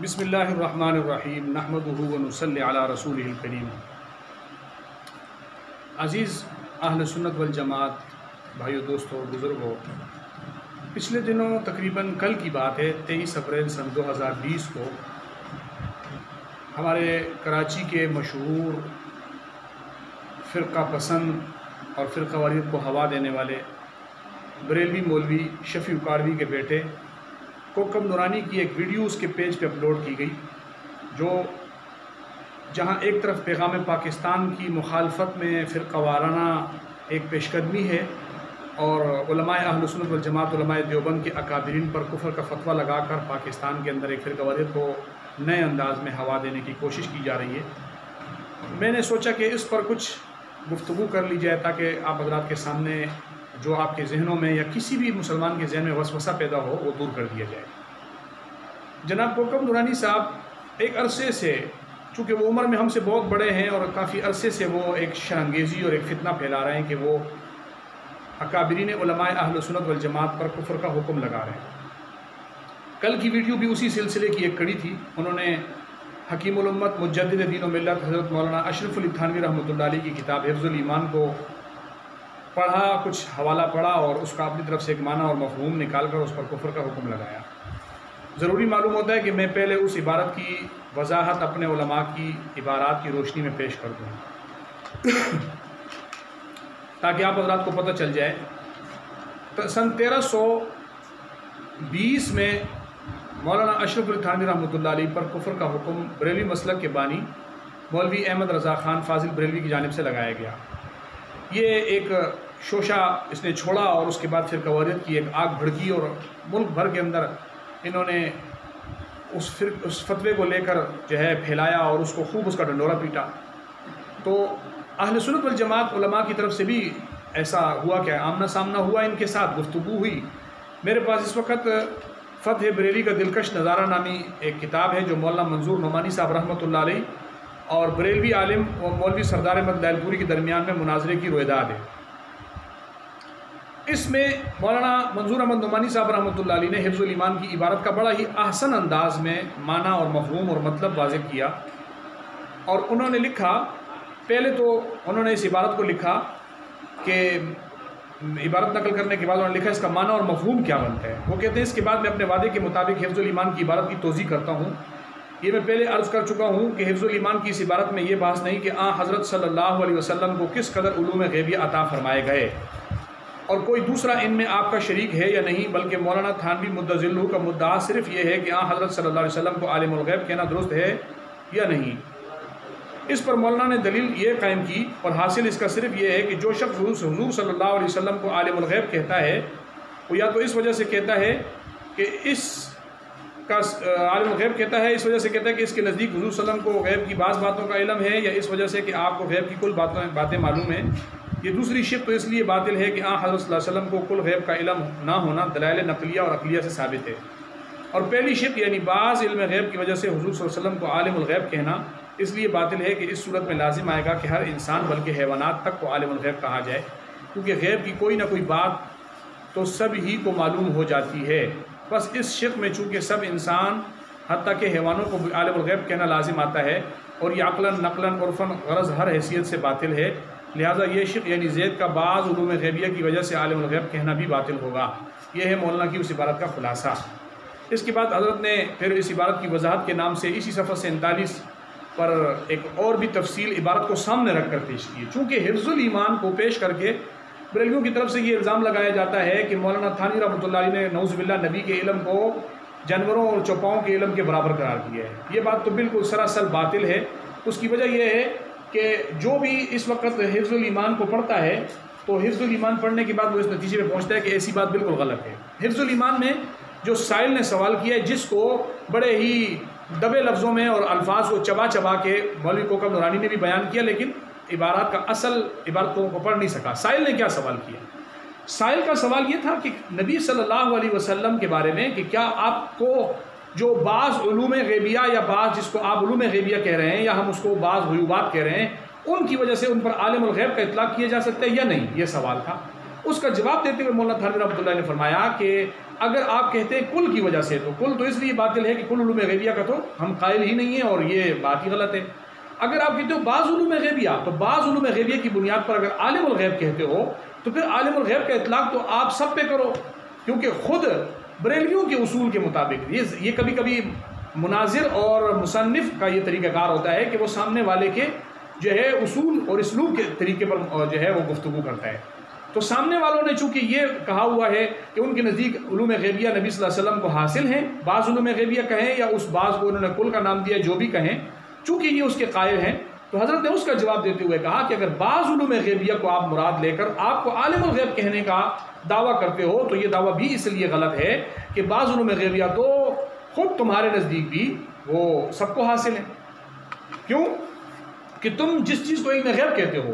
بسم اللہ الرحمن الرحیم نحمدہ ونصلی علی رسولہ الکریم۔ عزیز اہل سنت والجماعت بھائیو، دوستو، بزرگوں، پچھلے دنوں تقریباً کل کی بات ہے 23 اپریل سن 2020 کو ہمارے کراچی کے مشہور فرقہ پسند اور فرقہ واریت کو ہوا دینے والے بریلوی مولوی شفیع اکاڑوی کے بیٹے کوکب نورانی کی ایک ویڈیو اس کے پیج پہ اپلوڈ کی گئی، جہاں ایک طرف پیغام پاکستان کی مخالفت میں فرقہ وارانہ ایک پیش قدمی ہے اور علماء اہل سنت والجماعت علماء دیوبند کے اکابرین پر کفر کا فتویٰ لگا کر پاکستان کے اندر ایک فرقہ واریت کو نئے انداز میں ہوا دینے کی کوشش کی جا رہی ہے۔ میں نے سوچا کہ اس پر کچھ گفتگو کر لی جائے تاکہ آپ حضرات کے سامنے جو آپ کے ذہنوں میں یا کسی بھی مسلمان کے ذہن میں وسوسہ پیدا ہو وہ دور کر دیا جائے۔ جناب کوکب نورانی صاحب ایک عرصے سے، چونکہ وہ عمر میں ہم سے بہت بڑے ہیں اور کافی عرصے سے وہ ایک شرانگیزی اور ایک فتنہ پھیلا رہے ہیں کہ وہ اکابرین علماء اہل سنت والجماعت پر کفر کا حکم لگا رہے ہیں۔ کل کی ویڈیو بھی اسی سلسلے کی ایک کڑی تھی۔ انہوں نے حکیم الامت مجدد دین و ملت حضرت مولانا اشرف علی تھانوی رحمۃ اللہ علیہ کی کتاب حفظ الایمان کو پڑھا، کچھ حوالہ پڑھا اور اس کا اپنی طرف سے ایک معنی اور مفہوم نکال کر اس پر کفر کا حکم لگایا۔ ضروری معلوم ہوتا ہے کہ میں پہلے اس عبارت کی وضاحت اپنے علماء کی عبارات کی روشنی میں پیش کر دوں تاکہ آپ حضرات کو پتہ چل جائے۔ سن 1320 میں مولانا اشرف علی تھانوی رحمۃ اللہ علیہ پر کفر کا حکم بریلوی مسلک کے بانی مولوی احمد رضا خان فاضل بریلوی کی جانب سے لگایا گیا۔ یہ ایک شوشہ اس نے چھوڑا اور اس کے بعد فرقہ واریت کی ایک آگ بھڑکی اور ملک بھر کے اندر انہوں نے اس فتوے کو لے کر جو ہے پھیلایا اور اس کو خوب اس کا ڈنڈورا پیٹا۔ تو اہل سنت والجماعت علماء کی طرف سے بھی ایسا ہوا کہ آمنا سامنا ہوا، ان کے ساتھ گفتگو ہوئی۔ میرے پاس اس وقت فتح بریلی کا دلکش نظارہ نامی ایک کتاب ہے جو مولانا منظور نعمانی صاحب رحمۃ اللہ علیہ اور بریلوی عالم اور مولوی سردار احمد لائل پوری کے درمیان میں مناظرے کی رویداد ہے۔ اس میں مولانا منظور احمد نعمانی صاحب رحمۃ اللہ علیہ نے حفظ الایمان کی عبارت کا بڑا ہی احسن انداز میں معنی اور مفہوم اور مطلب واضح کیا، اور انہوں نے لکھا، پہلے تو انہوں نے اس عبارت کو لکھا کہ عبارت نقل کرنے کے بعد انہوں نے لکھا اس کا معنی اور مفہوم کیا بنتا ہے۔ وہ کہتے ہیں اس کے بعد میں اپنے وعدے کے مطابق حفظ الایمان کی عبارت کی توضیح کرتا ہوں۔ یہ میں پہلے عرض کر چکا ہوں کہ حفظ الایمان کی اس عبارت میں یہ بحث نہیں کہ حضرت صلی اللہ علیہ وسلم کو کس قدر علوم غیبیہ عطا فرمائے گئے اور کوئی دوسرا ان میں آپ کا شریک ہے یا نہیں، بلکہ مولانا تھانوی مدظلہ کا مدعا صرف یہ ہے کہ حضرت صلی اللہ علیہ وسلم کو عالم الغیب کہنا درست ہے یا نہیں۔ اس پر مولانا نے دلیل یہ قائم کی اور حاصل اس کا صرف یہ ہے کہ جو شخص حضور صلی اللہ علیہ وسلم کو عالم الغیب کہتا ہے وہ یا تو اس وجہ سے کہتا ہے کہ اس کا عالم الغیب کہتا ہے اس وجہ سے کہتا ہے کہ اس کے نزدیک حضور صلی اللہ علیہ وسلم کو غیب کی بعض باتوں کا علم ہے، یا اس وجہ سے کہ آپ کو غیب کی کل باتیں معلوم ہیں۔ یہ دوسری شق تو اس لیے باطل ہے کہ حضرت صلی اللہ علیہ وسلم کو کل غیب کا علم نہ ہونا دلائل نقلیہ اور عقلیہ سے ثابت ہے، اور پہلی شق یعنی بعض علم غیب کی وجہ سے حضور صلی اللہ علیہ وسلم کو عالم الغیب کہنا اس لیے باطل ہے کہ اس صورت میں لازم آئے گا کہ ہر انسان بلکہ حیوانات تک کو عالم الغیب کہا جائے، کیونکہ غیب کی کوئی نہ کوئی بات تو سب ہی کو معلوم ہو جاتی ہے۔ بس اس شق میں چونکہ سب انسان حتیٰ کہ حیوانوں کو بھی عالم الغیب کہنا لازم آتا ہے اور یہ عقلاً نقلاً عرفاً غرض ہر حیثیت سے باطل ہے، لہٰذا یہ شق یعنی زید کا بعض علوم غیبیہ کی وجہ سے عالم الغیب کہنا بھی باطل ہوگا۔ یہ ہے مولانا کی اس عبارت کا خلاصہ۔ اس کے بعد حضرت نے پھر اس عبارت کی وضاحت کے نام سے اسی صفحہ 47 پر ایک اور بھی تفصیل عبارت کو سامنے رکھ کر پیش کی۔ چونکہ حفظ الایمان کو پیش کر کے بریلویوں کی طرف سے یہ الزام لگایا جاتا ہے کہ مولانا تھانوی رحمۃ اللہ علیہ نے نعوذ باللہ نبی کے علم کو جانوروں اور چوپاؤں کے علم کے برابر قرار دیا ہے۔ یہ بات تو بالکل سراسر باطل ہے۔ اس کی وجہ یہ ہے کہ جو بھی اس وقت حفظ الایمان کو پڑھتا ہے تو حفظ الایمان پڑھنے کے بعد وہ اس نتیجے پہ پہنچتا ہے کہ ایسی بات بالکل غلط ہے۔ حفظ الایمان میں جو سائل نے سوال کیا ہے، جس کو بڑے ہی دبے لفظوں میں اور الفاظ کو چبا چبا کے مولوی کوکب نورانی نے بھی بیان کیا، لیکن عبارات کا اصل عبارت کو پڑھ نہیں سکا۔ سائل نے کیا سوال کیا؟ سائل کا سوال یہ تھا کہ نبی صلی اللہ علیہ وسلم کے بارے میں کہ کیا آپ کو جو بعض علوم غیبیہ یا بعض جس کو آپ علوم غیبیہ کہہ رہے ہیں یا ہم اس کو بعض غیوبات کہہ رہے ہیں، ان کی وجہ سے ان پر عالم الغیب کا اطلاق کیا جا سکتا ہے یا نہیں، یہ سوال تھا۔ اس کا جواب دیتے ہوئے مولانا تھانوی رحمۃ اللہ نے فرمایا کہ اگر آپ کہتے ہیں کل کی وجہ سے، تو کل تو اس لیے باطل ہے کہ کل علوم غیبیہ کا تو ہم قائل ہی نہیں ہیں اور یہ بات ہی غلط ہے۔ اگر آپ کہتے ہو بعض علوم غیبیہ، تو بعض علوم غیبیہ کی بنیاد پر اگر عالم الغیب کہتے ہو تو پھر عالم الغیب کا اطلاق تو آپ سب پہ کرو، کیونکہ خود بریلویوں کے اصول کے مطابق یہ کبھی کبھی مناظر اور مصنف کا یہ طریقہ کار ہوتا ہے کہ وہ سامنے والے کے جو ہے اصول اور اسلوب کے طریقے پر جو ہے وہ گفتگو کرتا ہے۔ تو سامنے والوں نے چونکہ یہ کہا ہوا ہے کہ ان کے نزدیک علوم غیبیہ نبی صلی اللہ علیہ وسلم کو حاصل ہیں، بعض علوم غیبیہ کہیں یا اس بعض کو انہوں نے کل کا نام دیا، جو بھی کہیں، چونکہ یہ اس کے قائل ہیں، تو حضرت نے اس کا جواب دیتے ہوئے کہا کہ اگر بعض علوم غیبیہ کو آپ مراد لے کر آپ کو عالم الغیب کہنے کا دعویٰ کرتے ہو تو یہ دعویٰ بھی اس لیے غلط ہے کہ بعض علوم غیبیہ تو خود تمہارے نزدیک بھی وہ سب کو حاصل ہیں۔ کیوں کہ تم جس چیز کو علم غیب کہتے ہو،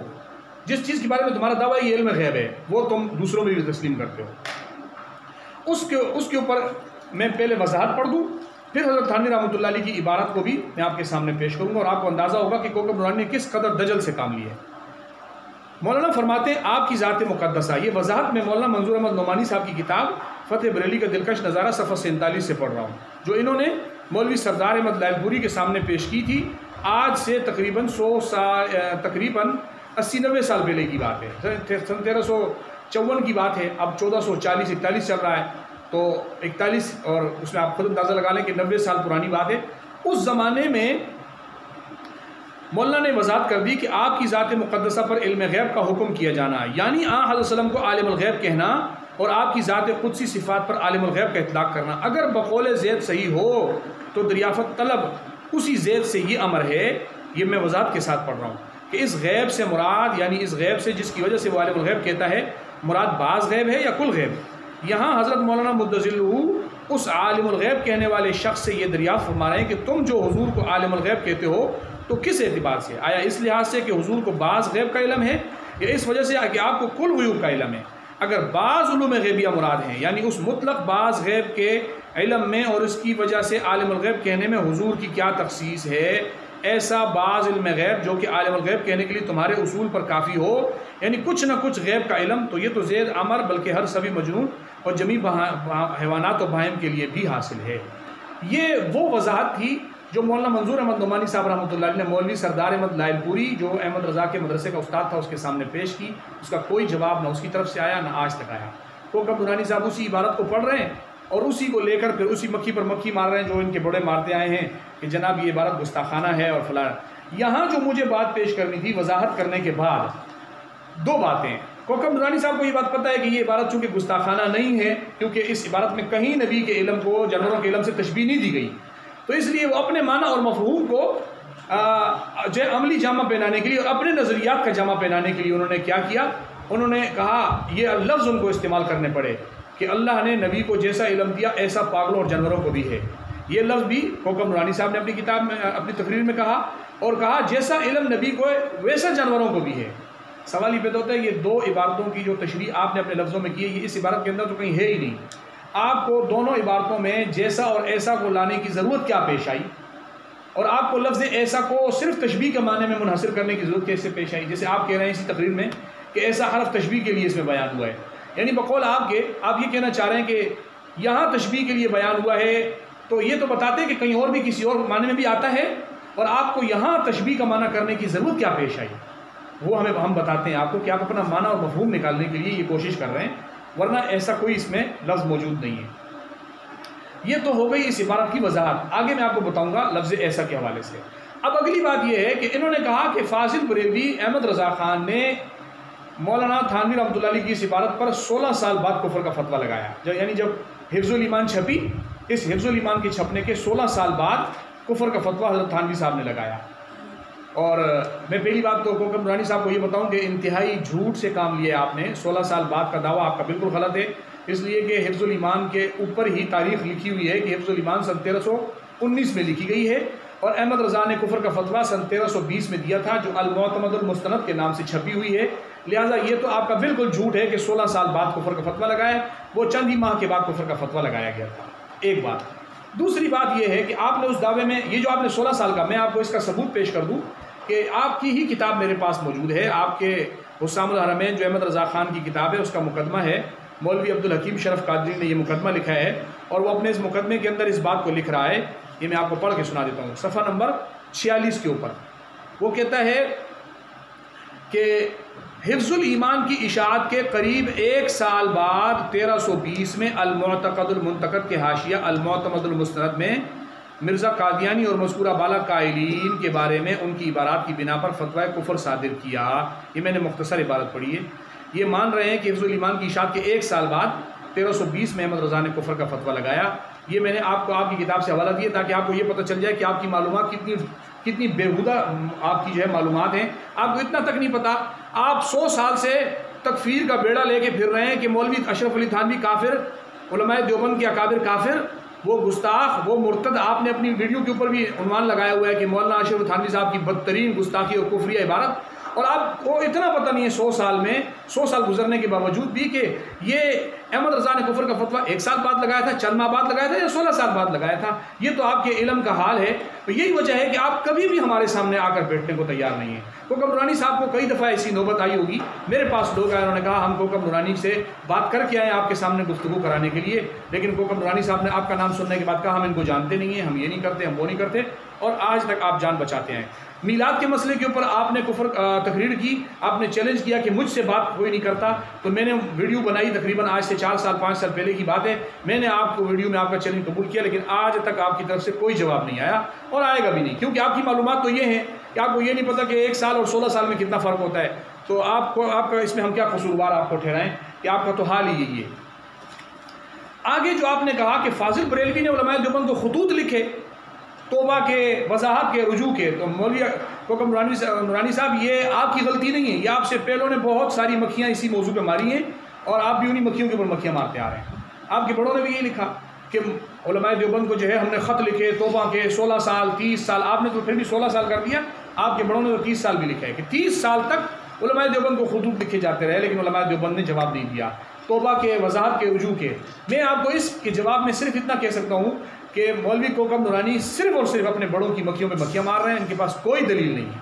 جس چیز کے بارے میں تمہارا دعویٰ یہ علم غیب ہے، وہ تم دوسروں میں بھی تسلیم کرتے ہو۔ اس کے اوپر میں پہلے وضاحت پڑھ دوں، پھر حضرت تھانوی رحمۃ اللہ علیہ کی عبارت کو بھی میں آپ کے سامنے پیش کروں گا اور آپ کو اندازہ ہوگا کہ کوکب نورانی نے کس قدر دجل سے کام لیا ہے۔ مولانا فرماتے ہیں آپ کی ذات مقدسہ، یہ وضاحت میں مولانا منظور احمد نعمانی صاحب کی کتاب فتح بریلی کا دلکش نظارہ صفحہ 47 سے پڑھ رہا ہوں، جو انہوں نے مولوی سردار احمد لائل پوری کے سامنے پیش کی تھی۔ آج سے تقریباً 80-90 سال پہلے کی بات ہے، سن 1354 کی بات ہے، اب 1440-41 چل رہا ہے، تو 41 اور اس میں آپ خود اندازہ لگا لیں کہ 90 سال پرانی بات ہے۔ اس زمانے میں مولانا نے وضاحت کر دی کہ آپ کی ذات مقدسہ پر علم غیب کا حکم کیا جانا، یعنی حضرت وسلم کو عالم الغیب کہنا اور آپ کی ذات قدسی صفات پر عالم الغیب کا اطلاق کرنا، اگر بقول زید صحیح ہو تو دریافت طلب اسی زید سے یہ امر ہے۔ یہ میں وضاحت کے ساتھ پڑھ رہا ہوں کہ اس غیب سے مراد، یعنی اس غیب سے جس کی وجہ سے وہ عالم الغیب کہتا ہے، مراد بعض غیب ہے یا کل غیب؟ یہاں حضرت مولانا مدظلہ اس عالم الغیب کہنے والے شخص سے یہ دریافت فرما رہے ہیں کہ تم جو حضور کو عالم الغیب کہتے ہو تو کس اعتبار سے؟ آیا اس لحاظ سے کہ حضور کو بعض غیب کا علم ہے، یا اس وجہ سے کہ آپ کو کل غیوب کا علم ہے؟ اگر بعض علوم غیبیہ مراد ہیں، یعنی اس مطلق بعض غیب کے علم میں اور اس کی وجہ سے عالم الغیب کہنے میں حضور کی کیا تخصیص ہے؟ ایسا بعض علم غیب جو کہ عالم الغیب کہنے کے لیے تمہارے اصول پر کافی ہو، یعنی کچھ نہ کچھ غیب کا علم، تو یہ تو زید عمر بلکہ ہر سبھی مجنون اور جمیع حیوانات و بہائم کے لیے بھی حاصل ہے۔ یہ وہ وضاحت تھی جو مولانا منظور احمد نعمانی صاحب رحمۃ اللہ علیہ نے مولوی سردار احمد لائل پوری، جو احمد رضا کے مدرسے کا استاد تھا، اس کے سامنے پیش کی۔ اس کا کوئی جواب نہ اس کی طرف سے آیا نہ آج تک آیا۔ کوکب نورانی صاحب اسی عبارت کو پڑھ رہے ہیں اور اسی کو لے کر پھر اسی مکھی پر مکھی مار رہے ہیں جو ان کے بڑے مارتے آئے ہیں کہ جناب یہ عبارت گستاخانہ ہے اور فلاں۔ یہاں جو مجھے بات پیش کرنی تھی وضاحت کرنے کے بعد، دو باتیں۔ کوکب نورانی صاحب کو یہ بات پتہ ہے کہ یہ عبارت چونکہ گستاخانہ نہیں ہے، کیونکہ اس عبارت میں کہیں نبی کے علم کو جانوروں کے علم سے تشبیہ نہیں دی گئی، تو اس لیے وہ اپنے معنی اور مفہوم کو جو عملی جامہ پہنانے کے لیے اور اپنے نظریات کا جامہ پہنانے کے لیے انہوں نے کیا کیا؟ انہوں نے کہا، یہ لفظ ان کو استعمال کرنے پڑے کہ اللہ نے نبی کو جیسا علم دیا ایسا پاگلوں اور جانوروں کو بھی ہے۔ یہ لفظ بھی کوکب نورانی صاحب نے اپنی کتاب میں اپنی تقریر میں کہا، اور کہا جیسا علم نبی کو ہے ویسا جانوروں کو بھی ہے۔ سوال یہ پیدا ہوتا ہے یہ دو عبارتوں کی جو تشریح آپ نے اپنے لفظوں میں کی ہے، یہ اس عبارت کے اندر تو کہیں ہے ہی نہیں۔ آپ کو دونوں عبارتوں میں جیسا اور ایسا کو لانے کی ضرورت کیا پیش آئی، اور آپ کو لفظ ایسا کو صرف تشبیہ کے معنی میں منحصر کرنے کی ضرورت کیسے پیش آئی؟ جیسے آپ کہہ رہے ہیں اسی تقریر میں کہ ایسا حرف تشبیہ کے لیے اس میں بیان ہوا ہے، یعنی بقول آپ یہ کہنا چاہ رہے ہیں کہ یہاں تشبیہ کے لیے بیان ہوا ہے، تو یہ تو بتاتے ہیں کہ کہیں اور بھی کسی اور معنی میں بھی آتا ہے، اور آپ کو یہاں تشبیہ کا معنی کرنے کی ضرورت کیا پیش آئی؟ وہ ہم بتاتے ہیں آپ کو کہ آپ اپنا معنی اور مفہوم نکالنے کے لیے یہ کوشش کر رہے ہیں، ورنہ ایسا کوئی اس میں لفظ موجود نہیں ہے۔ یہ تو ہو گئی اس عبارت کی وضاحت، آگے میں آپ کو بتاؤں گا لفظ ایسا کے حوالے سے۔ اب اگلی بات یہ ہے کہ انہوں نے کہا کہ فاضل بریلوی احمد رضا خان نے مولانا تھانوی رحمۃ اللہ علیہ کی اس عبارت پر 16 سال بعد کفر کا فتویٰ لگایا، یعنی جب حفظ الایمان چھپی، اس حفظ الایمان کے چھپنے کے 16 سال بعد کفر کا فتویٰ حضرت تھانوی صاحب نے لگایا۔ اور میں پہلی بات تو کوکب نورانی صاحب کو یہ بتاؤں کہ انتہائی جھوٹ سے کام لیا آپ نے، 16 سال بعد کا دعویٰ آپ کا بالکل غلط ہے، اس لیے کہ حفظ الایمان کے اوپر ہی تاریخ لکھی ہوئی ہے کہ حفظ الایمان سن 1319 میں لکھی گئی ہے، اور احمد رضا نے کفر کا فتویٰ سن 1320 میں دیا تھا، جو المعتمد المستند کے نام سے چھپی ہوئی ہے۔ لہٰذا یہ تو آپ کا بالکل جھوٹ ہے کہ 16 سال بعد کفر کا فتویٰ لگایا، وہ چند ہی ماہ کے بعد کفر کا فتویٰ لگایا گیا تھا، ایک بات۔ دوسری بات یہ ہے کہ آپ نے اس دعوے میں یہ جو آپ نے 16 سال کا، میں آپ کو اس کا ثبوت پیش کر دوں کہ آپ کی ہی کتاب میرے پاس موجود ہے، آپ کے حسام الحرمین جو احمد رضا خان کی کتاب ہے، اس کا مقدمہ ہے، مولوی عبدالحکیم شرف قادری نے یہ مقدمہ لکھا ہے، اور وہ اپنے اس مقدمے کے اندر اس بات کو لکھ رہا ہے، یہ میں آپ کو پڑھ کے سنا دیتا ہوں، صفحہ نمبر 46 کے اوپر۔ وہ کہتا ہے کہ حفظ الایمان کی اشاعت کے قریب 1 سال بعد 1320 میں المعتقد المنتقد کے حاشیہ المعتمد المستند میں مرزا قادیانی اور مذکورہ بالا قائلین کے بارے میں ان کی عبارات کی بنا پر فتویٰ کفر صادر کیا۔ یہ میں نے مختصر عبارت پڑھی ہے۔ یہ مان رہے ہیں کہ حفظ الایمان کی اشاعت کے 1 سال بعد 1320 میں احمد رضا نے کفر کا فتویٰ لگایا۔ یہ میں نے آپ کو آپ کی کتاب سے حوالہ دیا تاکہ آپ کو یہ پتہ چل جائے کہ آپ کی معلومات کتنی بےہودہ آپ کی جو ہے معلومات ہیں۔ آپ کو اتنا تک نہیں پتہ، آپ 100 سال سے تکفیر کا بیڑا لے کے پھر رہے ہیں کہ مولوی اشرف علی تھانوی کافر، علماء دیوبند کے اکابر کافر، وہ گستاخ، وہ مرتد۔ آپ نے اپنی ویڈیو کے اوپر بھی عنوان لگایا ہوا ہے کہ مولانا اشرف تھانوی صاحب کی بدترین گستاخی اور کفریہ عبارت، اور آپ کو اتنا پتہ نہیں ہے 100 سال گزرنے کے باوجود بھی کہ یہ احمد رضا نے کفر کا فتویٰ 1 سال بعد لگایا تھا، چند ماہ بعد لگایا تھا، یا 16 سال بعد لگایا تھا۔ یہ تو آپ کے علم کا حال ہے۔ تو یہی وجہ ہے کہ آپ کبھی بھی ہمارے سامنے آ کر بیٹھنے کو تیار نہیں ہیں۔ کوکب نورانی صاحب کو کئی دفعہ ایسی نوبت آئی ہوگی، میرے پاس لوگ آئے، انہوں نے کہا ہم کوکب نورانی سے بات کر کے آئے آپ کے سامنے گفتگو کرانے کے لیے، لیکن کوکب نورانی صاحب نے آپ کا نام سننے کے بعد کہا ہم ان کو جانتے نہیں ہیں، ہم یہ نہیں کرتے، ہم وہ نہیں کرتے، اور آج تک آپ جان بچاتے ہیں۔ میلاد کے مسئلے کے اوپر آپ نے کفر تقریر کی، آپ نے چیلنج کیا کہ مجھ سے بات کوئی نہیں کرتا، تو میں نے ویڈیو بنائی، تقریباً آج سے 4 سال 5 سال پہلے کی بات ہے، میں نے آپ کو ویڈیو میں آپ کا چیلنج قبول کیا، لیکن آج تک آپ کی طرف سے کوئی جواب نہیں آیا اور آئے گا بھی نہیں، کیونکہ آپ کی معلومات تو یہ ہیں کہ آپ کو یہ نہیں پتہ کہ 1 سال اور 16 سال میں کتنا فرق ہوتا ہے۔ تو آپ کا اس میں ہم کیا قصوروار آپ کو ٹھہرائیں کہ آپ کا تو حال ہی یہی ہے۔ آگے جو آپ نے کہا کہ فاضل بریلوی نے علماء دیوبند کو خطوط لکھے توبہ کے، وضاحت کے، رجوع کے، تو مولوی کوکب نورانی صاحب یہ آپ کی غلطی نہیں ہے، یہ آپ سے پہلوں نے بہت ساری مکھیاں اسی موضوع پہ ماری ہیں، اور آپ بھی انہی مکھیوں کے اوپر مکھیاں مارتے آ رہے ہیں۔ آپ کے بڑوں نے بھی یہ لکھا کہ علماء دیوبند کو جو ہے ہم نے خط لکھے توبہ کے 16 سال 30 سال، آپ نے تو پھر بھی 16 سال کر دیا، آپ کے بڑوں نے تو 30 سال بھی لکھا ہے کہ 30 سال تک علماء دیوبند کو خطوط لکھے جاتے رہے، لیکن علماء دیوبند نے جواب نہیں دیا توبہ کے، وضاحت کے، رجوع کے۔ میں آپ کو اس کے جواب میں صرف اتنا کہہ سکتا ہوں کہ مولوی کوکب نورانی صرف اور صرف اپنے بڑوں کی مکھیوں پہ مکھیاں مار رہے ہیں، ان کے پاس کوئی دلیل نہیں ہے۔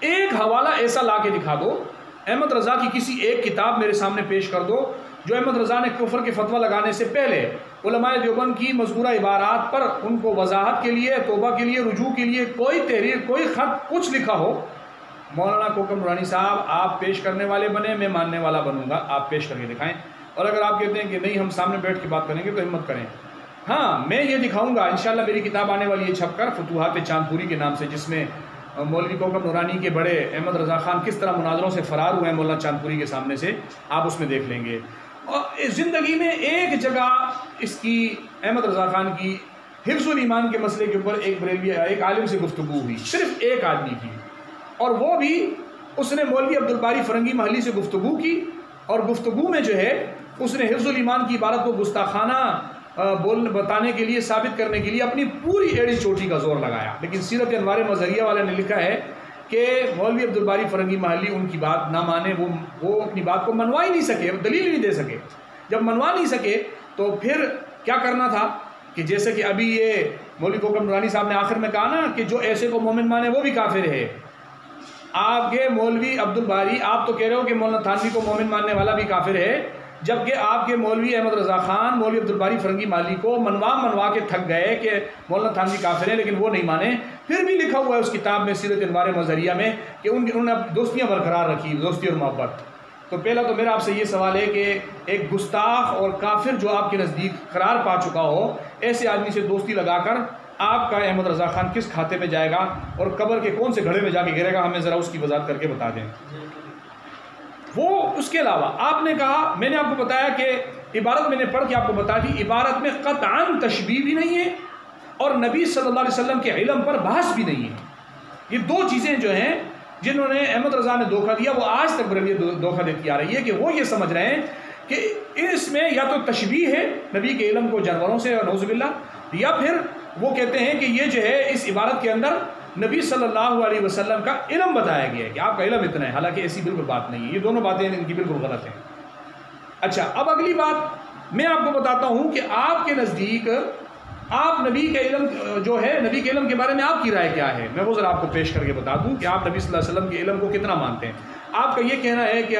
ایک حوالہ ایسا لا کے دکھا دو، احمد رضا کی کسی ایک کتاب میرے سامنے پیش کر دو جو احمد رضا نے کفر کے فتویٰ لگانے سے پہلے علماء دیوبند کی مذکورہ عبارات پر ان کو وضاحت کے لیے، توبہ کے لیے، رجوع کے لیے کوئی تحریر، کوئی خط، کچھ لکھا ہو۔ مولانا کوکب نورانی صاحب آپ پیش کرنے والے بنے، میں ماننے والا بنوں گا، آپ پیش کر کے دکھائیں، اور اگر آپ کہتے ہیں کہ نہیں ہم سامنے بیٹھ کے بات کریں گے تو ہمت کریں۔ ہاں میں یہ دکھاؤں گا، انشاءاللہ میری کتاب آنے والی ہے چھپ کر، فتوحات چاند پوری کے نام سے، جس میں مولوی کوکب نورانی کے بڑے احمد رضا خان کس طرح مناظروں سے فرار ہوئے ہیں مولانا چاند پوری کے سامنے سے، آپ اس میں دیکھ لیں گے۔ اور زندگی میں ایک جگہ اس کی احمد رضا خان کی حفظ الایمان کے مسئلے کے اوپر ایک عالم سے گفتگو ہوئی، صرف ایک آدمی کی، اور وہ بھی اس نے مولوی عبدالباری فرنگی محلی سے گفتگو کی، اور گفتگو میں جو ہے اس نے حفظ الایمان کی عبارت کو گستاخانہ بتانے کے لیے، ثابت کرنے کے لیے اپنی پوری ایڑی چوٹی کا زور لگایا، لیکن سیرت انوار مظہریہ والے نے لکھا ہے کہ مولوی عبدالباری فرنگی محلی ان کی بات نہ مانے، وہ اپنی بات کو منوا ہی نہیں سکے، دلیل ہی نہیں دے سکے۔ جب منوا نہیں سکے تو پھر کیا کرنا تھا کہ جیسے کہ ابھی یہ مولوی کوکب نورانی صاحب نے آخر میں کہا نا کہ جو ایسے کو مومن مانے وہ بھی کافر ہے۔ آپ کے مولوی عبدالباری، آپ تو کہہ رہے ہو کہ مولانا تھانوی کو مومن ماننے والا بھی کافر ہے، جبکہ آپ کے مولوی احمد رضا خان مولوی عبدالباری فرنگی محلی کو منوا کے تھک گئے کہ مولانا تھانوی کافر ہے، لیکن وہ نہیں مانے۔ پھر بھی لکھا ہوا ہے اس کتاب میں سیرت انوار مظہریہ میں کہ انہوں نے دوستیاں برقرار رکھی، دوستی اور محبت۔ تو پہلا تو میرا آپ سے یہ سوال ہے کہ ایک گستاخ اور کافر جو آپ کے نزدیک قرار پا چکا ہو، ایسے آدمی سے دوستی لگا کر آپ کا احمد رضا خان کس کھاتے میں جائے گا اور قبر کے کون سے گھڑے میں جا کے گرے گا، ہمیں ذرا اس کی وضاحت کر کے بتا دیں۔ وہ اس کے علاوہ آپ نے کہا، میں نے آپ کو بتایا کہ عبارت میں نے پڑھ کے آپ کو بتا دی، عبارت میں قطعاً تشبیہ بھی نہیں ہے اور نبی صلی اللہ علیہ وسلم کے علم پر بحث بھی نہیں ہے۔ یہ دو چیزیں جو ہیں جنہوں نے احمد رضا نے دھوکہ دیا، وہ آج تک بریلوی دھوکہ دیتی آ رہی ہے کہ وہ یہ سمجھ رہے ہیں کہ اس میں یا تو تشبیہ ہے نبی کے علم کو جانوروں سے، اور نعوذ باللہ، یا پھر وہ کہتے ہیں کہ یہ جو ہے اس عبارت کے اندر نبی صلی اللہ علیہ وسلم کا علم بتایا گیا ہے کہ آپ کا علم اتنا ہے، حالانکہ ایسی بالکل بات نہیں ہے۔ یہ دونوں باتیں ان کی بالکل غلط ہیں۔ اچھا، اب اگلی بات میں آپ کو بتاتا ہوں کہ آپ کے نزدیک آپ نبی کے علم جو ہے، نبی کے علم کے بارے میں آپ کی رائے کیا ہے؟ میں وہ ذرا آپ کو پیش کر کے بتا دوں کہ آپ نبی صلی اللہ علیہ وسلم کے علم کو کتنا مانتے ہیں۔ آپ کا یہ کہنا ہے کہ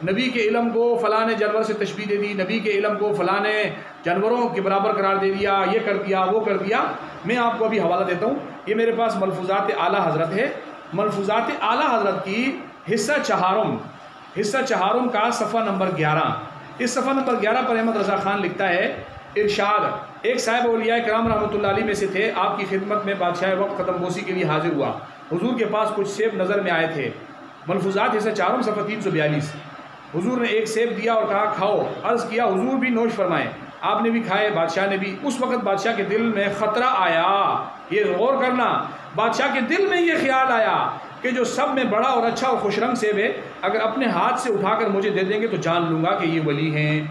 نبی کے علم کو فلاں نے جانور سے تشبیہ دے دی، نبی کے علم کو فلاں نے جانوروں کے برابر قرار دے دیا، یہ کر دیا وہ کر دیا۔ میں آپ کو ابھی حوالہ دیتا ہوں، یہ میرے پاس ملفوظات اعلیٰ حضرت ہے، ملفوظات اعلیٰ حضرت کی حصہ چہارم کا صفحہ نمبر 11۔ اس صفحہ نمبر 11 پر احمد رضا خان لکھتا ہے، ارشاد، ایک صاحب اولیاء کرام رحمۃ اللہ علیہ میں سے تھے، آپ کی خدمت میں بادشاہ وقت قدم بوسی کے لیے حاضر ہوا، حضور کے پاس کچھ سیب نظر میں آئے تھے۔ ملفوظات حصہ چہارم صفحہ 342۔ حضور نے ایک سیب دیا اور کہا کھاؤ، عرض کیا حضور بھی نوش فرمائیں، آپ نے بھی کھائے، بادشاہ نے بھی۔ اس وقت بادشاہ کے دل میں خطرہ آیا، یہ غور کرنا، بادشاہ کے دل میں یہ خیال آیا کہ جو سب میں بڑا اور اچھا اور خوش رنگ سیب ہے، اگر اپنے ہاتھ سے اٹھا کر مجھے دے دیں گے تو جان لوں گا کہ یہ ولی ہیں۔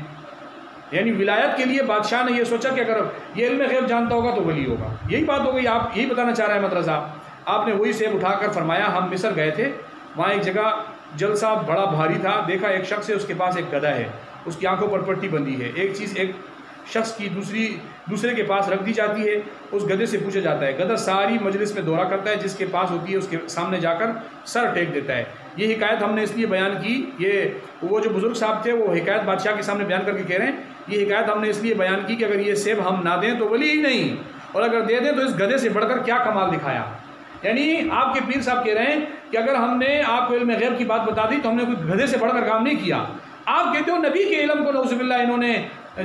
یعنی ولایت کے لیے بادشاہ نے یہ سوچا کہ اگر یہ علم غیب جانتا ہوگا تو ولی ہوگا۔ یہی بات ہو گئی، آپ یہی بتانا چاہ رہے ہیں احمد رضا۔ آپ نے وہی سیب اٹھا کر فرمایا، ہم مصر گئے تھے، وہاں ایک جگہ جلسہ بڑا بھاری تھا، دیکھا ایک شخص ہے، اس کے پاس ایک گدھا ہے، اس کی آنکھوں پر پٹی بندھی ہے، ایک چیز ایک شخص کی دوسرے کے پاس رکھ دی جاتی ہے، اس گدھے سے پوچھا جاتا ہے، گدھا ساری مجلس میں دورہ کرتا ہے، جس کے پاس ہوتی ہے اس کے سامنے جا کر سر ٹیک دیتا ہے۔ یہ حکایت ہم نے اس لیے بیان کی، یہ وہ جو بزرگ صاحب تھے وہ حکایت بادشاہ کے سامنے بیان کر کے کہہ رہے ہیں، یہ حکایت ہم نے اس لیے بیان کی کہ اگر یہ سیب ہم نہ دیں تو ولی ہی نہیں، اور اگر دے دیں تو اس گدھے سے بڑھ کر کیا کمال دکھایا۔ یعنی آپ کے پیر صاحب کہہ رہے ہیں کہ اگر ہم نے آپ کو علم غیب کی بات بتا دی تو ہم نے کوئی گدھے سے بڑھ کر کام نہیں کیا۔ آپ کہتے ہو نبی کے علم کو نعوذ باللہ انہوں نے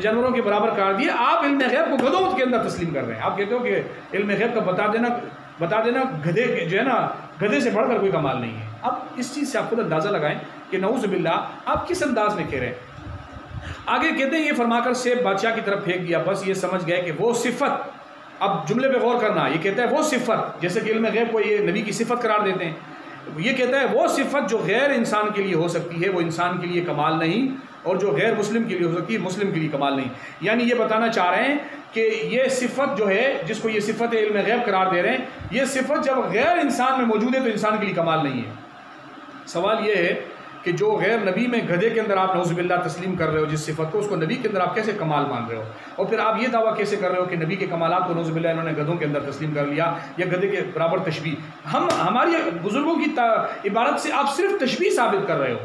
جانوروں کے برابر قرار دیا، آپ علم غیب کو گدھوں کے اندر تسلیم کر رہے ہیں۔ آپ کہتے ہو کہ علم غیب کا بتا دینا گدھے جو ہے نا، گدھے سے بڑھ کر کوئی کمال نہیں ہے۔ اب اس چیز سے آپ خود اندازہ لگائیں کہ نعوذ باللہ آپ کس انداز میں کہہ رہے ہیں۔ آگے کہتے ہیں یہ فرما کر سیب بادشاہ کی طرف پھینک دیا، بس یہ سمجھ گئے کہ وہ صفت، اب جملے پہ غور کرنا، یہ کہتا ہے وہ صفت، جیسے کہ علم غیب کو یہ نبی کی صفت قرار دیتے ہیں، یہ کہتا ہے وہ صفت جو غیر انسان کے لیے ہو سکتی ہے وہ انسان کے لیے کمال نہیں، اور جو غیر مسلم کے لیے ہو سکتی ہے مسلم کے لیے کمال نہیں۔ یعنی یہ بتانا چاہ رہے ہیں کہ یہ صفت جو ہے، جس کو یہ صفت علم غیب قرار دے رہے ہیں، یہ صفت جب غیر انسان میں موجود ہے تو انسان کے لیے کمال نہیں ہے۔ سوال یہ ہے کہ جو غیر نبی میں گدھے کے اندر آپ نعوذ باللہ تسلیم کر رہے ہو جس صفت کو، اس کو نبی کے اندر آپ کیسے کمال مان رہے ہو؟ اور پھر آپ یہ دعویٰ کیسے کر رہے ہو کہ نبی کے کمالات کو نعوذ باللہ انہوں نے گدھوں کے اندر تسلیم کر لیا یا گدھے کے برابر تشبیہ؟ ہماری بزرگوں کی عبارت سے آپ صرف تشبیہ ثابت کر رہے ہو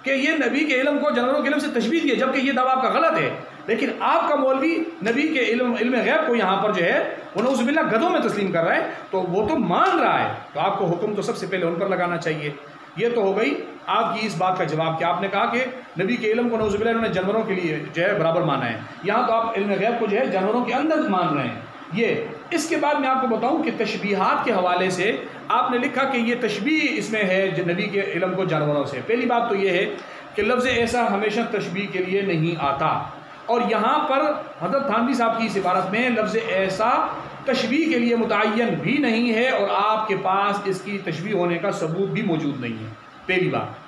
کہ یہ نبی کے علم کو جانوروں کے علم سے تشبیہ دی ہے، جبکہ یہ دعویٰ آپ کا غلط ہے۔ لیکن آپ کا مولوی نبی کے علم غیب کو یہاں پر جو ہے وہ نعوذ باللہ گدھوں میں تسلیم کر رہا ہے، تو وہ تو مان رہا ہے، تو آپ کو حکم تو سب سے پہلے ان پر لگانا چاہیے۔ یہ تو ہو گئی آپ کی اس بات کا جواب کہ آپ نے کہا کہ نبی کے علم کو نعوذ باللہ انہوں نے جانوروں کے لیے جو ہے برابر مانا ہے، یہاں تو آپ علم غیب کو جو ہے جانوروں کے اندر مان رہے ہیں۔ یہ اس کے بعد میں آپ کو بتاؤں کہ تشبیہات کے حوالے سے آپ نے لکھا کہ یہ تشبیہ اس میں ہے نبی کے علم کو جانوروں سے۔ پہلی بات تو یہ ہے کہ لفظ ایسا ہمیشہ تشبیہ کے لیے نہیں آتا، اور یہاں پر حضرت تھانوی صاحب کی اس عبارت میں لفظ ایسا تشبیہ کے لیے متعین بھی نہیں ہے، اور آپ کے پاس اس کی تشبیہ ہونے کا ثبوت بھی موجود نہیں ہے، پہلی بات۔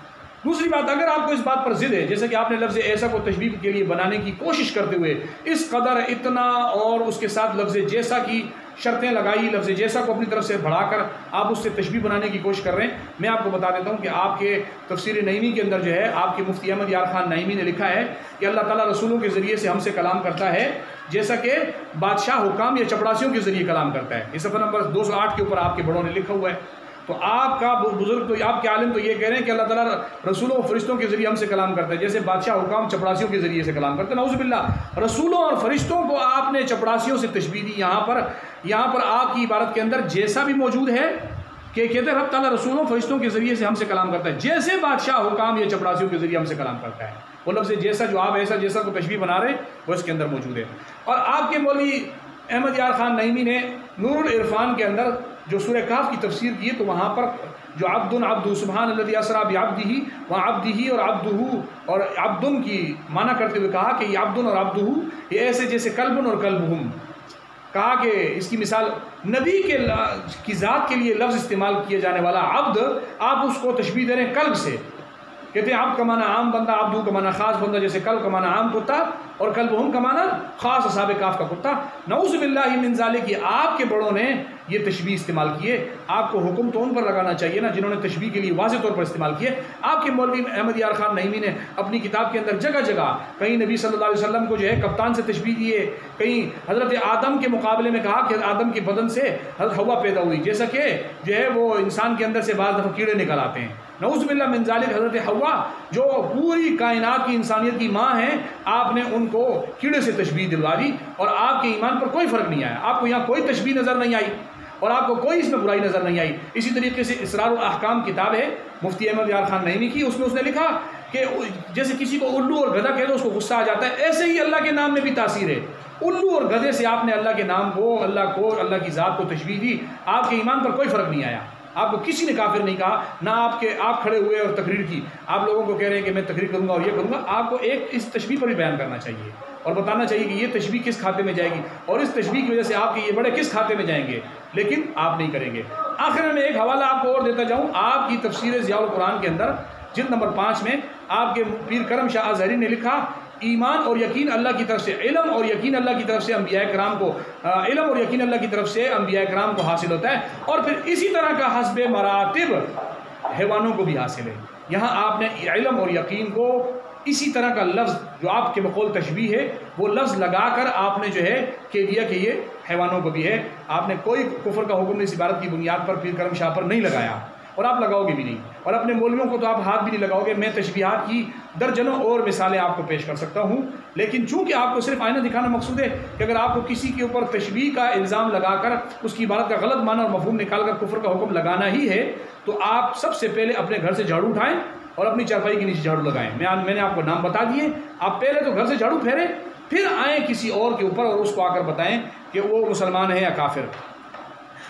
دوسری بات، اگر آپ کو اس بات پر ضد ہے، جیسے کہ آپ نے لفظ ایسا کو تشبیہ کے لیے بنانے کی کوشش کرتے ہوئے اس قدر اتنا اور اس کے ساتھ لفظ جیسا کی شرطیں لگائی، لفظ جیسا کو اپنی طرف سے بڑھا کر آپ اس سے تشبیہ بنانے کی کوشش کر رہے ہیں، میں آپ کو بتا دیتا ہوں کہ آپ کے تفسیر نعیمی کے اندر جو ہے آپ کے مفتی احمد یار خان نعیمی نے لکھا ہے کہ اللہ تعالیٰ رسولوں کے ذریعے سے ہم سے کلام کرتا ہے جیسا کہ بادشاہ حکام یا چپڑاسیوں کے ذریعے کلام کرتا ہے۔ اس صفحہ نمبر 208 کے اوپر آپ کے بڑوں نے لکھا ہوا ہے۔ تو آپ کا بزرگ تو آپ کے عالم تو یہ کہہ رہے ہیں کہ اللہ تعالیٰ رسولوں اور فرشتوں کے ذریعے ہم سے کلام کرتا ہے، جیسے بادشاہ حکام چپڑاسیوں کے ذریعے سے کلام کرتے ہیں۔ نعوذ باللہ، رسولوں اور فرشتوں کو آپ نے چپڑاسیوں سے تشبیہ دی۔ یہاں پر آپ کی عبارت کے اندر جیسا بھی موجود ہے کہ کہتے ہیں رب تعالیٰ رسولوں فرشتوں کے ذریعے سے ہم سے کلام کرتا ہے، جیسے بادشاہ حکام یا چپڑاسیوں کے ذریعے ہم سے کلام کرتا ہے۔ وہ لفظ جیسا جو آپ ایسا جیسا کو تشبیہ بنا رہے ہیں وہ اس کے اندر موجود ہے۔ اور آپ کے مولوی احمد یار خان نعیمی نے نور العرفان کے اندر جو سورہ کہف کی تفسیر کی ہے، تو وہاں پر جو عبد سبحان الذی اسریٰ بعبدہ، وہاں عبدہ اور عبدہ اور عبدن کی معنی کرتے ہوئے کہا کہ یہ عبدن اور عبدہ یہ ایسے جیسے کلبن اور کلبہم، کہا کہ اس کی مثال نبی کی ذات کے لیے لفظ استعمال کیا جانے والا عبد، آپ اس کو تشبیہ دے رہے ہیں کلب سے، کہتے ہیں عبد کا معنی عام بندہ، عبدو کا معنی خاص بندہ، جیسے کلب کا معنی عام کتا اور کلبہم کا معنی خاص اصحاب کہف کا کتا. نعوذ باللہ من ذالک، کہ آپ کے بڑوں نے یہ تشبیہ استعمال کیے. آپ کو حکم تو ان پر لگانا چاہیے نا جنہوں نے تشبیہ کے لیے واضح طور پر استعمال کیے. آپ کے مولوی احمد یار خان نعیمی نے اپنی کتاب کے اندر جگہ جگہ کہیں نبی صلی اللہ علیہ وسلم کو جو ہے کپتان سے تشبیہ دیے، کہیں حضرت آدم کے مقابلے میں کہا کہ آدم کے بدن سے حضرت حوا پیدا ہوئی، جیسا کہ جو ہے وہ انسان کے اندر سے بعض دفعہ کیڑے نکل آتے ہیں. نعوذ باللہ من ذالک، حضرت حوا جو پوری کائنات کی انسانیت کی ماں ہیں، آپ نے ان کو کیڑے سے تشبیہ دلوا دی اور آپ کے ایمان پر کوئی فرق نہیں آیا. آپ کو یہاں کوئی تشبیہ نظر نہیں آئی اور آپ کو کوئی اس میں برائی نظر نہیں آئی. اسی طریقے سے اسرار الاحکام کتاب ہے مفتی احمد یار خان نعیمی کی، اس میں اس نے لکھا کہ جیسے کسی کو الو اور گدھا کہہ دو اس کو غصہ آ جاتا ہے، ایسے ہی اللہ کے نام میں بھی تاثیر ہے. الو اور گدھے سے آپ نے اللہ کے نام کو، اللہ کی ذات کو تشبیہ دی، آپ کے ایمان پر کوئی فرق نہیں آیا. آپ کو کسی نے کافر نہیں کہا، نہ آپ کھڑے ہوئے اور تقریر کی. آپ لوگوں کو کہہ رہے ہیں کہ میں تقریر کروں گا اور یہ کروں گا. آپ کو ایک اس تشبیہ پر بھی بیان کرنا چاہیے اور بتانا چاہیے کہ یہ تشبیہ کس کھاتے میں جائے گی اور اس تشبیہ کی وجہ سے آپ کے یہ بڑے کس کھاتے میں جائیں گے، لیکن آپ نہیں کریں گے. آخر میں ایک حوالہ آپ کو اور دیتا جاؤں. آپ کی تفسیر ضیاء القرآن کے اندر جلد نمبر 5 میں آپ کے پیر کرم شاہ ازہری نے لکھا، ایمان اور یقین اللہ کی طرف سے، علم اور یقین اللہ کی طرف سے انبیاء کرام کو، علم اور یقین اللہ کی طرف سے انبیاء کرام کو حاصل ہوتا ہے، اور پھر اسی طرح کا حسب مراتب حیوانوں کو بھی حاصل ہے. یہاں آپ نے علم اور یقین کو اسی طرح کا لفظ جو آپ کے بقول تشبیہ ہے وہ لفظ لگا کر آپ نے جو ہے کہہ دیا کہ یہ حیوانوں کو بھی ہے. آپ نے کوئی کفر کا حکم اس عبارت کی بنیاد پر پیر کرم شاہ پر نہیں لگایا اور آپ لگاؤ گے بھی نہیں، اور اپنے مولویوں کو تو آپ ہاتھ بھی نہیں لگاؤ گے. میں تشبیہات کی درجنوں اور مثالیں آپ کو پیش کر سکتا ہوں، لیکن چونکہ آپ کو صرف آئینہ دکھانا مقصود ہے کہ اگر آپ کو کسی کے اوپر تشبیہ کا الزام لگا کر اس کی عبارت کا غلط معنی اور مفہوم نکال کر کفر کا حکم لگانا ہی ہے، تو آپ سب سے پہلے اپنے گھر سے جھاڑو اٹھائیں اور اپنی چارپائی کے نیچے جھاڑو لگائیں. میں نے آپ کو نام بتا دیے، آپ پہلے تو گھر سے جھاڑو پھیریں، پھر آئیں کسی اور کے اوپر اور اس کو آ کر بتائیں کہ وہ مسلمان ہے یا کافر.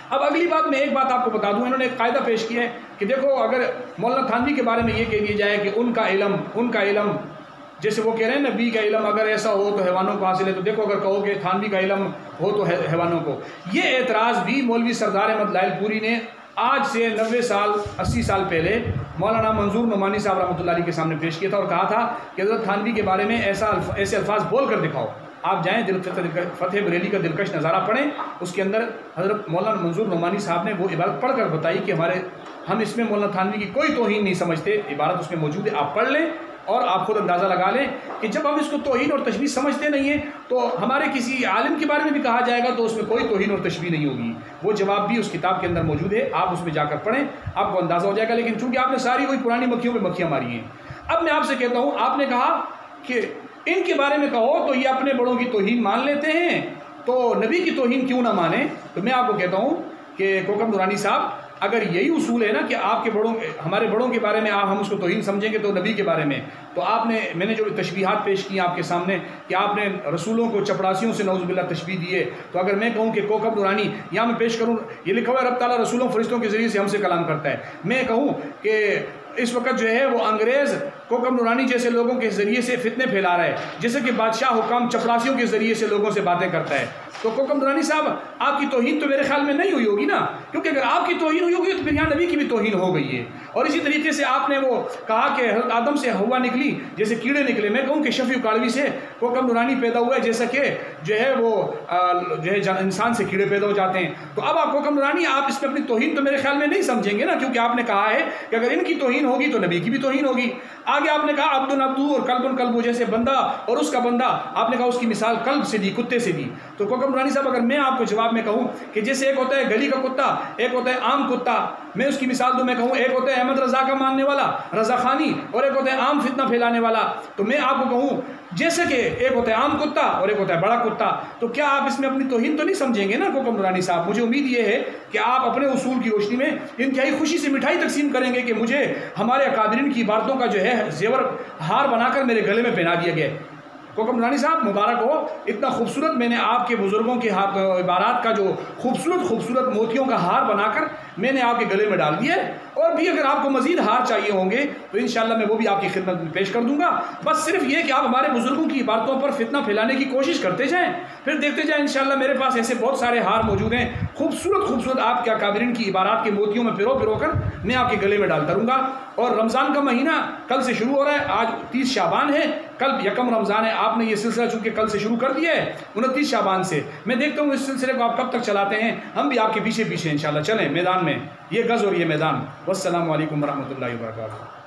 اب اگلی بات میں ایک بات آپ کو بتا دوں، انہوں نے ایک قاعدہ پیش کیا ہے کہ دیکھو اگر مولانا تھانوی کے بارے میں یہ کہہ دیا جائے کہ ان کا علم جیسے وہ کہہ رہے ہیں نبی کا علم اگر ایسا ہو تو حیوانوں کو حاصل ہے، تو دیکھو اگر کہو کہ تھانوی کا علم ہو تو حیوانوں کو. یہ اعتراض بھی مولوی سردار احمد لائل پوری نے آج سے 90 سال 80 سال پہلے مولانا منظور نعمانی صاحب رحمۃ اللہ علیہ کے سامنے پیش کیا تھا اور کہا تھا کہ حضرت تھانوی کے بارے میں ایسے الفاظ بول کر دکھاؤ. آپ جائیں فتح بریلی کا دلکش نظارہ پڑھیں، اس کے اندر حضرت مولانا منظور نعمانی صاحب نے وہ عبارت پڑھ کر بتائی کہ ہم اس میں مولانا تھانوی کی کوئی توہین نہیں سمجھتے. عبارت اس میں موجود ہے، آپ پڑھ لیں اور آپ خود اندازہ لگا لیں کہ جب ہم اس کو توہین اور تشبیہ سمجھتے نہیں ہیں تو ہمارے کسی عالم کے بارے میں بھی کہا جائے گا تو اس میں کوئی توہین اور تشبیہ نہیں ہوگی. وہ جواب بھی اس کتاب کے اندر موجود ہے، آپ اس میں جا کر پڑھیں، آپ کو اندازہ ہو جائے گا. لیکن چونکہ آپ نے ساری وہی پرانی مکھیوں پہ مکھیاں ماری ہیں، اب میں آپ سے کہتا ہوں، آپ نے کہا کہ ان کے بارے میں کہو تو یہ اپنے بڑوں کی توہین مان لیتے ہیں، تو نبی کی توہین کیوں نہ مانیں؟ تو میں آپ کو کہتا ہوں کہ کوکب نورانی صاحب، اگر یہی اصول ہے نا کہ آپ کے ہمارے بڑوں کے بارے میں ہم اس کو توہین سمجھیں گے تو نبی کے بارے میں، تو میں نے جو تشبیہات پیش کی آپ کے سامنے کہ آپ نے رسولوں کو چپڑاسیوں سے نعوذ باللہ تشبیہ دیے، تو اگر میں کہوں کہ کوکب نورانی یہاں میں پیش کروں، یہ لکھا ہوا ہے رب تعالیٰ رسولوں فرشتوں کے ذریعے سے ہم سے کلام کرتا ہے، میں کہوں کہ اس وقت جو ہے وہ انگریز کوکب نورانی جیسے لوگوں کے ذریعے سے فتنے پھیلا رہا ہے، جیسے کہ بادشاہ حکام چپڑاسیوں کے ذریعے سے لوگوں سے باتیں کرتا ہے، تو کوکب نورانی صاحب آپ کی توہین تو میرے خیال میں نہیں ہوئی ہوگی نا، کیونکہ اگر آپ کی توہین ہوئی ہوگی تو پھر یہاں نبی کی بھی توہین ہو گئی ہے. اور اسی طریقے سے آپ نے وہ کہا کہ حضرت آدم سے ہوا نکلی جیسے کیڑے نکلے، میں کہوں کہ شفیع کاڑوی سے کوکب نورانی پیدا ہوا ہے جیسا کہ جو ہے وہ جو ہے انسان سے کیڑے پیدا ہو جاتے ہیں. تو اب آپ کوکب نورانی آپ اس میں اپنی توہین تو میرے خیال میں نہیں سمجھیں گے نا، کیونکہ آپ نے کہا ہے کہ اگر ان کی توہین ہوگی تو نبی کی بھی توہین ہوگی. آگے آپ نے کہا عبد اور کلب کلب جیسے بندہ اور اس کا بندہ، آپ نے کہا اس کی مثال کلب سے دی، کتے سے دی. تو کوکب نورانی صاحب اگر میں آپ کو جواب میں کہوں کہ جیسے ایک ہوتا ہے گلی کا کتا، ایک ہوتا ہے عام کتا، میں اس کی مثال دوں، میں کہوں ایک ہوتا ہے احمد رضا کا ماننے والا رضا خانی اور ایک ہوتا ہے عام فتنہ پھیلانے والا، تو میں آپ کو کہوں جیسے کہ ایک ہوتا ہے عام کتا اور ایک ہوتا ہے بڑا کتا، تو کیا آپ اس میں اپنی توہین تو نہیں سمجھیں گے نا کوکب نورانی صاحب؟ مجھے امید یہ ہے کہ آپ اپنے اصول کی روشنی میں انتہائی خوشی سے مٹھائی تقسیم کریں گے کہ مجھے ہمارے اکابرین کی عبارتوں کا جو ہے زیور ہار بنا کر میرے گلے میں پہنا دیا گیا. کوکب نورانی صاحب مبارک ہو، اتنا خوبصورت میں نے آپ کے بزرگوں کے عبارات کا جو خوبصورت موتیوں کا ہار بنا کر میں نے آپ کے گلے میں ڈال دیا ہے، اور بھی اگر آپ کو مزید ہار چاہیے ہوں گے تو انشاءاللہ میں وہ بھی آپ کی خدمت میں پیش کر دوں گا. بس صرف یہ کہ آپ ہمارے بزرگوں کی عبارتوں پر فتنہ پھیلانے کی کوشش کرتے جائیں، پھر دیکھتے جائیں انشاءاللہ میرے پاس ایسے بہت سارے ہار موجود ہیں خوبصورت خوبصورت آپ کے اکابرین کی عبارات کے موتیوں میں پرو کر میں آپ کے گلے میں ڈالتا رہوں گا. اور رمضان کا مہینہ کل سے شروع ہو رہا ہے. آج 30 شعبان ہے, کل 1 رمضان ہے. آپ نے یہ سلسلہ چونکہ کل سے شروع کر دیا ہے 29 شعبان سے. میں دیکھتا ہوں اس سلسلے کو آپ کب تک چلاتے ہیں. ہم بھی آپ کے پیچھے انشاءاللہ چلیں میدان میں, یہ غز اور یہ میدان. والسلام علیکم ورحمۃ اللہ وبرکاتہ.